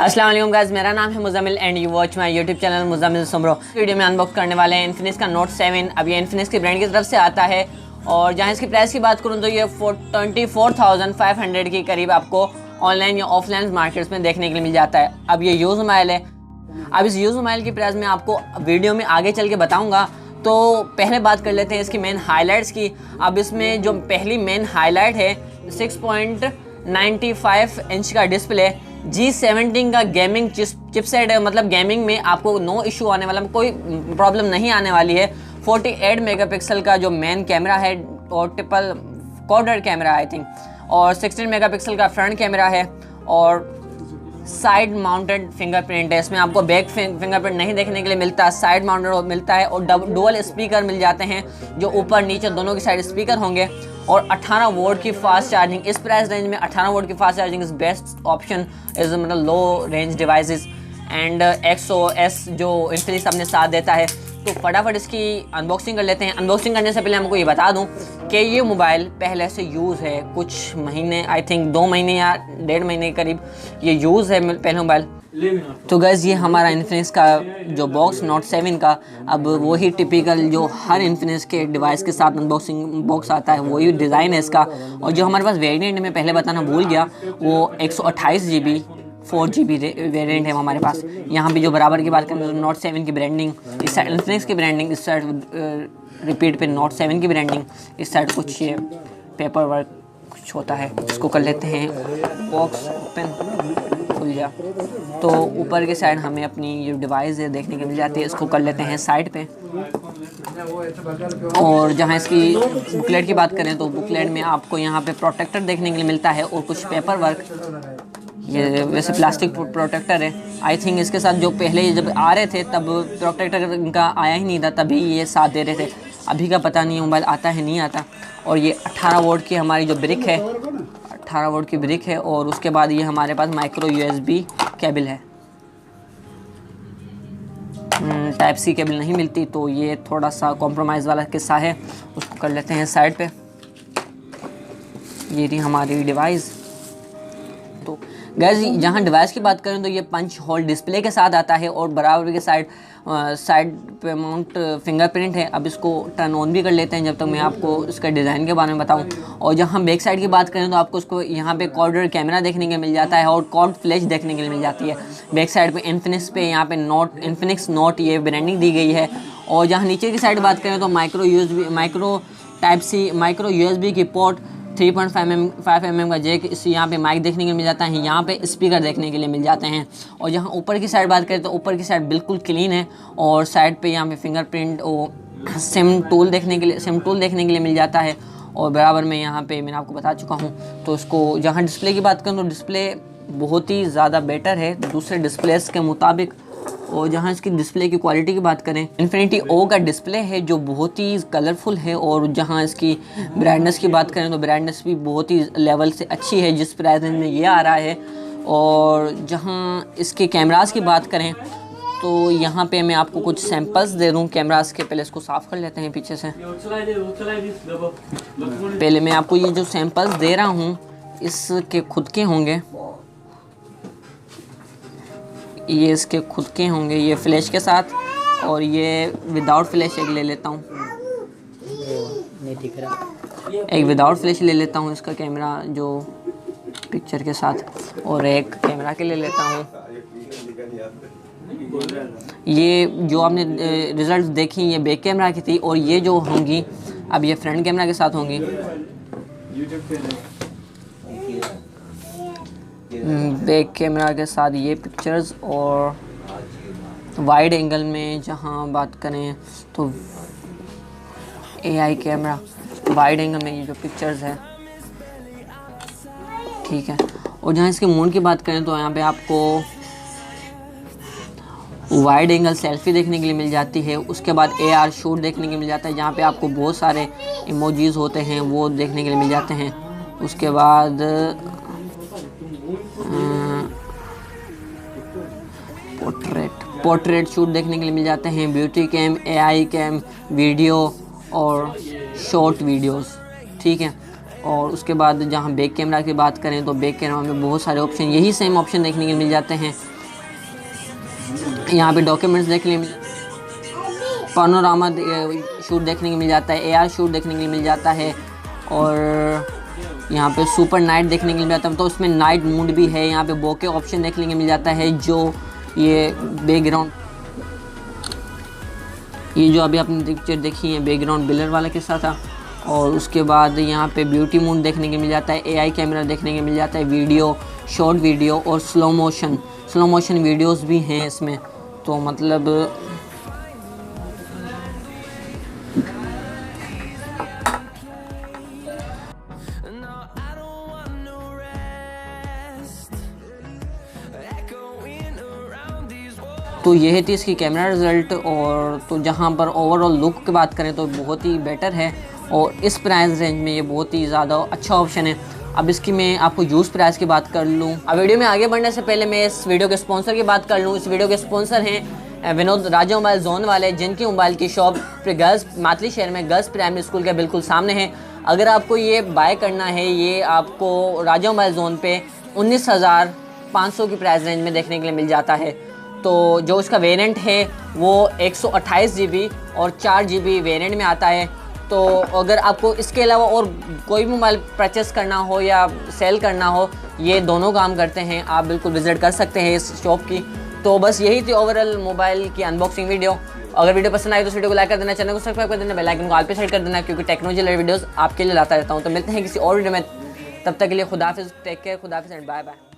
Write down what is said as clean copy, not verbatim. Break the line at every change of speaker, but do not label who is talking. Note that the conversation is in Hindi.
अस्सलाम वालेकुम गाइस, मेरा नाम है Muzammil and you watch my YouTube channel Muzammil Soomro. Video में अनबॉक्स करने वाले हैं इन्फिनिक्स का नोट 7। अब ये इन्फिनिक्स की ब्रांड की तरफ से आता है और जहाँ इसकी प्राइस की बात करूँ तो ये 24,500 के करीब आपको ऑनलाइन या ऑफलाइन मार्केट्स में देखने के लिए मिल जाता है। अब ये यूज़ मोबाइल है। अब इस यूज़ मोबाइल की प्राइस मैं आपको वीडियो में आगे चल के बताऊँगा। तो पहले बात कर लेते हैं इसकी मेन हाईलाइट्स की। अब इसमें जो पहली मेन हाईलाइट है 6.95 इंच का डिस्प्ले, G17 का गेमिंग चिपसेट है। मतलब गेमिंग में आपको नो इशू आने वाला, कोई प्रॉब्लम नहीं आने वाली है। 48 मेगापिक्सल का जो मेन कैमरा है और triple quadrant camera I think, और 16 मेगापिक्सल का फ्रंट कैमरा है और साइड माउंटेड फिंगरप्रिंट है। इसमें आपको बैक फिंगरप्रिंट नहीं देखने के लिए मिलता, साइड माउंटेड मिलता है और डुअल स्पीकर मिल जाते हैं जो ऊपर नीचे दोनों की साइड स्पीकर होंगे और 18 वोल्ट की फास्ट चार्जिंग। इस प्राइस रेंज में 18 वोल्ट की fast charging is best option is मतलब low range devices and XOS जो इन्फिनिक्स अपने साथ देता है। तो फटाफट इसकी अनबॉक्सिंग कर लेते हैं। अनबॉक्सिंग करने से पहले हमको ये बता दूं कि ये मोबाइल पहले से यूज़ है, कुछ महीने आई थिंक 2 महीने या 1.5 महीने के करीब ये यूज़ है पहले मोबाइल। तो गैस ये हमारा इन्फिनिक्स का जो बॉक्स नोट 7 का, अब वही टिपिकल जो हर इन्फिनिक्स के डिवाइस के साथ अनबॉक्सिंग बॉक्स आता है वही डिज़ाइन है इसका। और जो हमारे पास वेरिएंट में पहले बताना भूल गया वो 128 GB 4 GB वेरिएंट है हमारे पास। यहाँ भी जो बराबर की बात करें तो नोट 7 की ब्रांडिंग इस साइड, इन्फिनिक्स की ब्रांडिंग इस साइड, रिपीट पे नोट 7 की ब्रांडिंग इस साइड। कुछ ये पेपर वर्क कुछ होता है, इसको कर लेते हैं बॉक्स ओपन, खुल गया। तो ऊपर के साइड हमें अपनी ये डिवाइस है देखने के मिल जाती है, इसको कर लेते हैं साइड पे। और जहाँ इसकी बुकलेट की बात करें तो बुकलेट में आपको यहाँ पे प्रोटेक्टर देखने के लिए मिलता है और कुछ पेपर वर्क। ये वैसे प्लास्टिक प्रोटेक्टर है आई थिंक। इसके साथ जो पहले जब आ रहे थे तब प्रोटेक्टर इनका आया ही नहीं था, तभी ये साथ दे रहे थे। अभी का पता नहीं मोबाइल आता है नहीं आता। और ये 18 वोल्ट की हमारी जो ब्रिक है, 18 वोल्ट की ब्रिक है। और उसके बाद ये हमारे पास माइक्रो USB केबल है। टाइप C केबल नहीं मिलती तो ये थोड़ा सा कॉम्प्रोमाइज़ वाला किस्सा है, उसको कर लेते हैं साइड पे। ये रही हमारी डिवाइस। तो गैस जहाँ डिवाइस की बात करें तो ये पंच होल डिस्प्ले के साथ आता है और बराबर के साइड पे माउंट फिंगरप्रिंट है। अब इसको टर्न ऑन भी कर लेते हैं जब तक मैं आपको इसका डिज़ाइन के बारे में बताऊं। और जहाँ बैक साइड की बात करें तो आपको इसको यहाँ पे क्वाड कैमरा देखने के मिल जाता है और क्वाड फ्लैश देखने के लिए मिल जाती है। बैक साइड पे इन्फिनिक्स पे यहाँ पे इन्फिनिक्स नोट ये ब्रांडिंग दी गई है। और जहाँ नीचे की साइड बात करें तो माइक्रो USB की पोर्ट, 3.5 mm का जैक, इस यहाँ पे माइक देखने के लिए मिल जाता है, यहाँ पे स्पीकर देखने के लिए मिल जाते हैं। और जहाँ ऊपर की साइड बात करें तो ऊपर की साइड बिल्कुल क्लीन है और साइड पे यहाँ पे फिंगरप्रिंट और सिम टूल देखने के लिए मिल जाता है। और बराबर में यहाँ पे मैंने आपको बता चुका हूँ। तो इसको जहाँ डिस्प्ले की बात करूँ तो डिस्प्ले बहुत ही ज़्यादा बेटर है दूसरे डिस्प्लेस के मुताबिक। और जहाँ इसकी डिस्प्ले की क्वालिटी की बात करें, इन्फिनिटी O का डिस्प्ले है जो बहुत ही कलरफुल है। और जहाँ इसकी ब्राइटनेस की बात करें तो ब्राइटनेस भी बहुत ही लेवल से अच्छी है जिस प्राइस में ये आ रहा है। और जहाँ इसके कैमरास की बात करें तो यहाँ पे मैं आपको कुछ सैंपल्स दे दूँ कैमरास के। पहले इसको साफ़ कर लेते हैं पीछे से। पहले मैं आपको ये जो सैंपल्स दे रहा हूँ इसके खुद के होंगे, ये इसके खुद के होंगे, ये फ्लैश के साथ, और ये विदाउट फ्लैश एक ले लेता हूँ, एक विदाउट फ्लैश ले लेता हूँ इसका कैमरा जो पिक्चर के साथ, और एक कैमरा के ले लेता हूँ। ये जो आपने रिजल्ट देखी ये बैक कैमरा की थी और ये जो होंगी अब ये फ्रंट कैमरा के साथ होंगी। बैक कैमरा के साथ ये पिक्चर्स। और वाइड एंगल में जहाँ बात करें तो AI कैमरा, वाइड एंगल में ये जो पिक्चर्स है, ठीक है। और जहाँ इसके मोड की बात करें तो यहाँ पे आपको वाइड एंगल सेल्फी देखने के लिए मिल जाती है। उसके बाद AR शूट देखने के लिए मिल जाता है जहाँ पे आपको बहुत सारे इमोजीज होते हैं वो देखने के लिए मिल जाते हैं। उसके बाद पोर्ट्रेट शूट देखने के लिए मिल जाते हैं, beauty cam, AI cam, video और शॉर्ट वीडियोस, ठीक है। और उसके बाद जहाँ बैक कैमरा की बात करें तो बैक कैमरा में बहुत सारे ऑप्शन, यही सेम ऑप्शन देखने के मिल जाते हैं यहाँ पे डॉक्यूमेंट्स देखने मिल, पानोरामा शूट देखने को मिल जाता है, AR शूट देखने के लिए मिल जाता है, और यहाँ पे सुपर नाइट देखने के लिए मिल जाता है, तो उसमें नाइट मूड भी है। यहाँ पे बोके ऑप्शन देखने को मिल जाता है, जो ये बैकग्राउंड, ये जो अभी आपने पिक्चर देखी है बैकग्राउंड ब्लर वाला किस्सा था। और उसके बाद यहाँ पे ब्यूटी मोड देखने को मिल जाता है, AI कैमरा देखने को मिल जाता है, वीडियो, शॉर्ट वीडियो और स्लो मोशन वीडियोस भी हैं इसमें। तो मतलब तो यह थी इसकी कैमरा रिज़ल्ट। और तो जहाँ पर ओवरऑल लुक की बात करें तो बहुत ही बेटर है, और इस प्राइस रेंज में ये बहुत ही ज़्यादा अच्छा ऑप्शन है। अब इसकी मैं आपको यूज़ प्राइस की बात कर लूँ। अब वीडियो में आगे बढ़ने से पहले मैं इस वीडियो के स्पॉन्सर की बात कर लूँ। इस वीडियो के स्पॉन्सर हैं विनोद राजा मोबाइल जोन वाले, जिनकी मोबाइल की शॉप गर्ल्स मातली शहर में गर्ल्स प्राइमरी स्कूल के बिल्कुल सामने है। अगर आपको ये बाय करना है, ये आपको राजा मोबाइल जोन पे 19,500 की प्राइस रेंज में देखने के लिए मिल जाता है। तो जो उसका वेरिएंट है वो 128 GB और 4 GB वेरिएंट में आता है। तो अगर आपको इसके अलावा और कोई भी मोबाइल परचेस करना हो या सेल करना हो, ये दोनों काम करते हैं, आप बिल्कुल विज़िट कर सकते हैं इस शॉप की। तो बस यही थी ओवरऑल मोबाइल की अनबॉक्सिंग वीडियो। अगर वीडियो पसंद आई तो इस वीडियो को लाइक कर देना, चैनल को सब्सक्राइब कर देना, बेल आइकन को ऑल पे सेट कर देना, क्योंकि टेक्नोलॉजी रिलेटेड वीडियोस आपके लिए लाता रहता हूँ। तो मिलते हैं किसी और वीडियो में, तब तक के लिए खुदा हाफिज़, टेक केयर, खुदा हाफिज़ एंड बाय बाय।